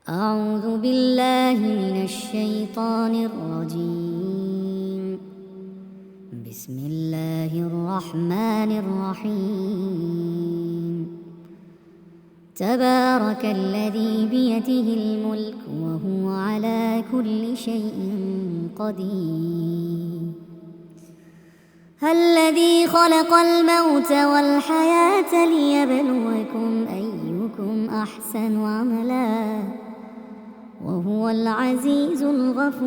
أعوذ بالله من الشيطان الرجيم. بسم الله الرحمن الرحيم. تبارك الذي بيده الملك وهو على كل شيء قدير. الذي خلق الموت والحياة ليبلوكم أيكم أحسن عملا وهو العزيز الغفور.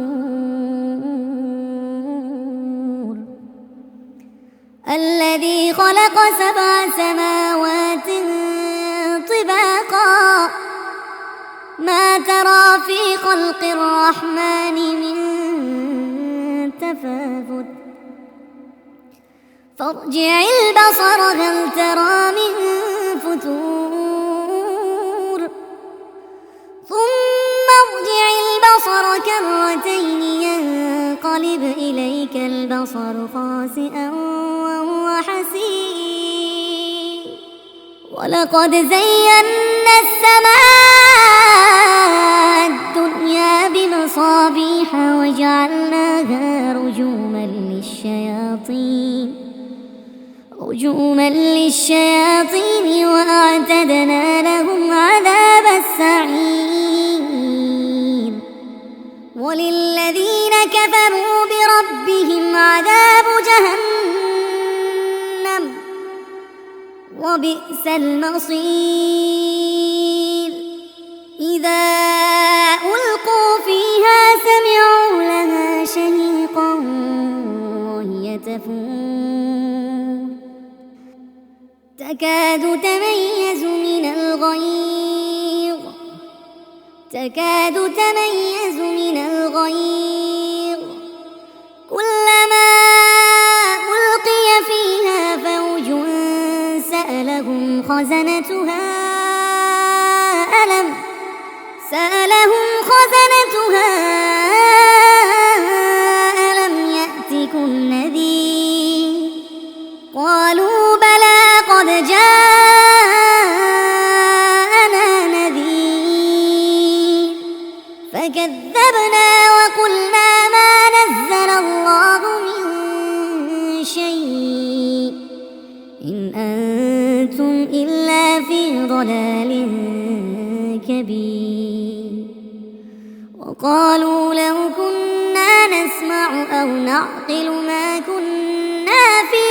الذي خلق 7 سماوات طباقا ما ترى في خلق الرحمن من تفاوت فارجع البصر هل ترى من فتور ثم ارجع البصر كرتين ينقلب إليك البصر خاسئا وهو حسير. ولقد زينا السماء الدنيا بمصابيح وجعلناها رجوما للشياطين وأعتدنا لهم عذاب السعير. وللذين كفروا بربهم عذاب جهنم وبئس المصير. إذا ألقوا فيها سمعوا لها شهيقا وهي تفور تكاد تميز من الغيظ كلما ألقي فيها فوج سألهم خزنتها ألم يأتكم نذير قالوا بلى قد جاءنا نذير فكذبنا وقلنا ما نزل الله من شيء إن أنتم إلا في ضلال كبير. وقالوا لو كنا نسمع أو نعقل ما كنا في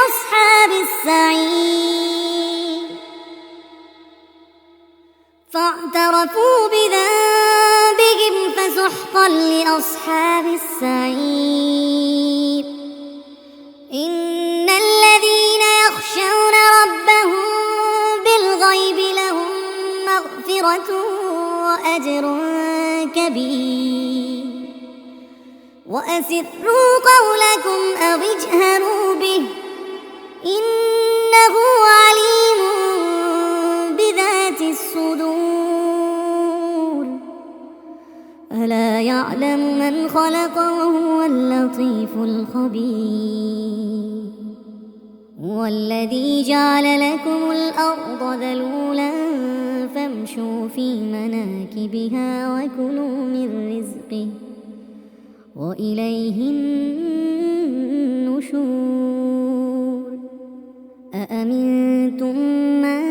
أصحاب السعير فاعترفوا بذنبهم فسحقا لأصحاب السعير. إن الذين يخشون ربهم بالغيب لهم مغفرة وأجر كبير. وأسروا قولكم أو اجهروا به إنه عليم بذات الصدور. ألا يعلم من خلق وهو اللطيف الخبير. هو الذي جعل لكم الأرض ذلولا فامشوا في مناكبها وكلوا من رزقه وإليه النشور. أأمنتم من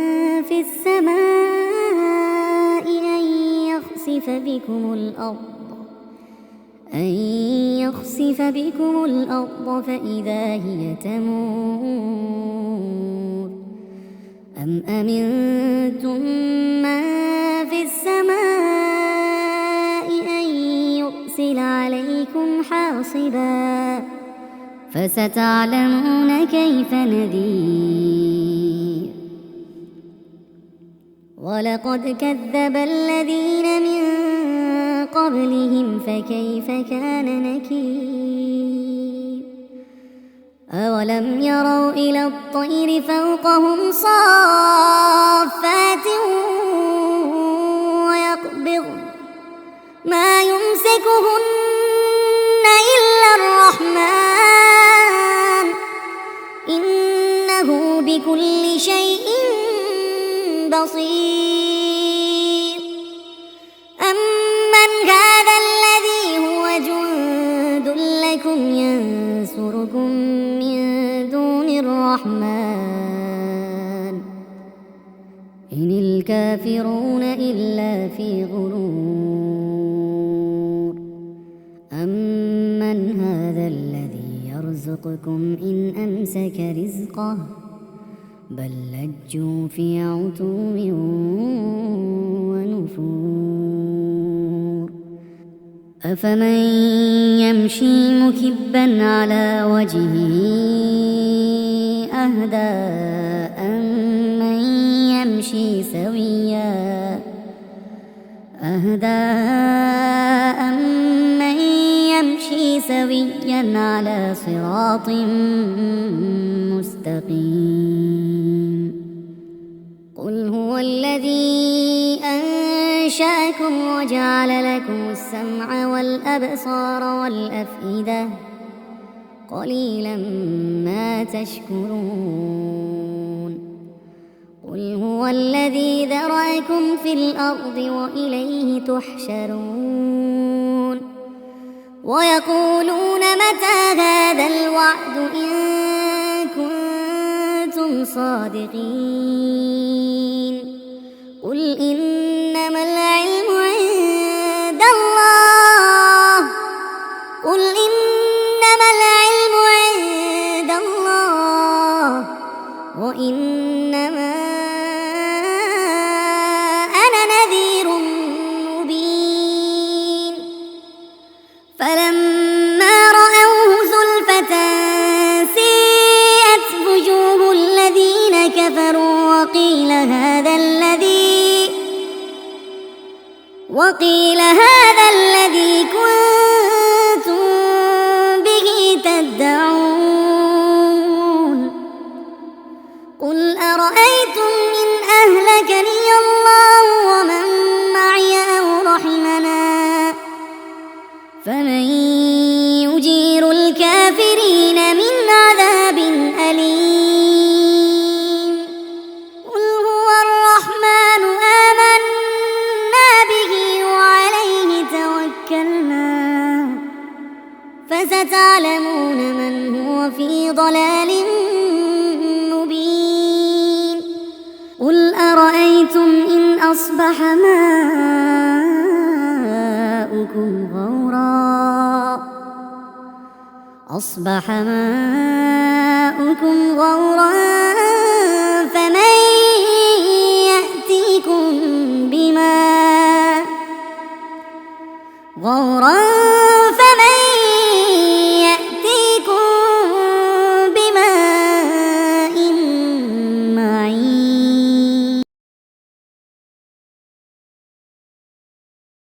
في السماء أن يخسف بكم الأرض فإذا هي تمور أم أمنتم من في السماء أن يرسل عليكم حاصبا فستعلمون كيف نذير. ولقد كذب الذين من قبلهم فكيف كان نكير. أولم يروا إلى الطير فوقهم صافات ويقبضن ما يمسكهن إلا الرحمن إنه بكل شيء بصير. الكافرون إلا في غرور أمن هذا الذي يرزقكم إن أمسك رزقه بل لجوا في عتو ونفور أفمن يمشي مكبا على وجهه أهدى أمن يمشي سويا على صراط مستقيم قل هو الذي أنشأكم وجعل لكم السمع والأبصار والأفئدة قليلا ما تشكرون قل هو الذي ذرأكم في الأرض وإليه تحشرون ويقولون متى هذا الوعد إن كنتم صادقين قل إنما العلم عند الله وإنما أنا نذير مبين فلما رأوه زلفة سيئت وجوه الذين كفروا وقيل هذا الذي كنتم به تدعون قل أرأيتم إن أهلكني الله ومن معي أو رحمنا فمن يجير الكافرين من عذاب أليم قل هو الرحمن آمنا به وعليه توكلنا فستعلمون من هو في ضلال مبين قل أرأيتم إن أصبح ماؤكم غورا فمن يأتيكم بماء